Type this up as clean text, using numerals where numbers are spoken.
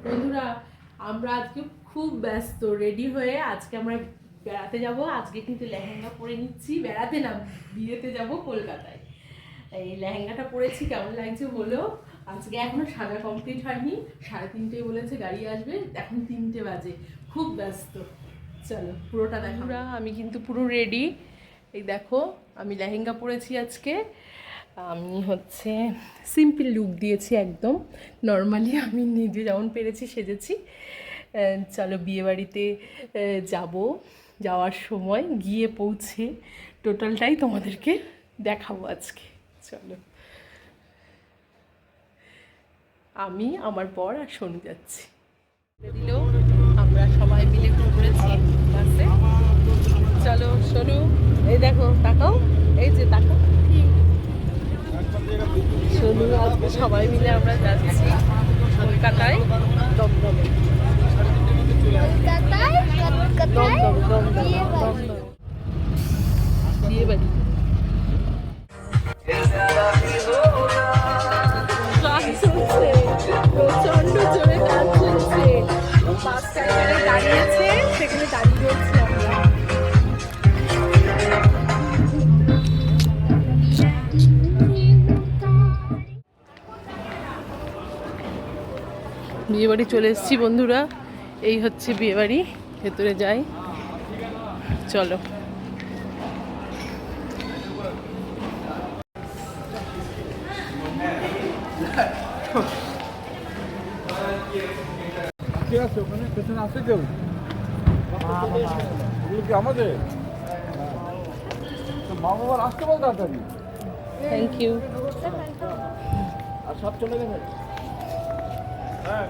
বন্ধুরা আমরা আজকে খুব ব্যস্ত রেডি হয়ে আজকে আমরা বেড়াতে যাব। আজকে কিন্তু লেহেঙ্গা পরে নিচ্ছি, বেড়াতে না বিয়েতে যাব কলকাতায়। এই লেহেঙ্গাটা পরেছি, কেমন লাগছে বলো। আজকে এখনো সাজা কমপ্লিট হয়নি, 3:30 বলেছে গাড়ি আসবে, এখন 3টে বাজে। খুব ব্যস্ত, চলো পুরোটা দেখো। আমি কিন্তু পুরো রেডি, এই দেখো আমি লেহেঙ্গা পরেছি আজকে। আমি হচ্ছে সিম্পল লুক দিয়েছি, একদম নর্মালি আমি নিজে যেমন পেরেছি সেজেছি। চলো বিয়েবাড়িতে যাব, যাওয়ার সময় গিয়ে পৌঁছে টোটালটাই তোমাদেরকে দেখাবো আজকে। চলো আমি আমার বর আর সোনু যাচ্ছি। দিলেও আমরা সবাই মিলে ঘুরেছি বাসে। চলো সোনু, এই দেখো তাকাও, এই যে তাকাও সোনু, আজকে সবাই মিলে আমরা যাচ্ছি কলকাতায়, দমদমে। বিয়ে বাড়ি। প্রচন্ড জোরে গান চলছে, বাসটা এখানে দাঁড়িয়েছে, সেখানে দাঁড়িয়ে রয়েছি আমরা। বিয়েবাড়ি চলে এসেছি বন্ধুরা, এই হচ্ছে বিয়েবাড়ি, ভেতরে যাই চলো। ওখানে পেছনে আছে কেউ? এগুলো কি আমাদের? মা বাবার আসতে বল তাড়াতাড়ি। Thank you. আর সব চলে গেছে। হ্যাঁ,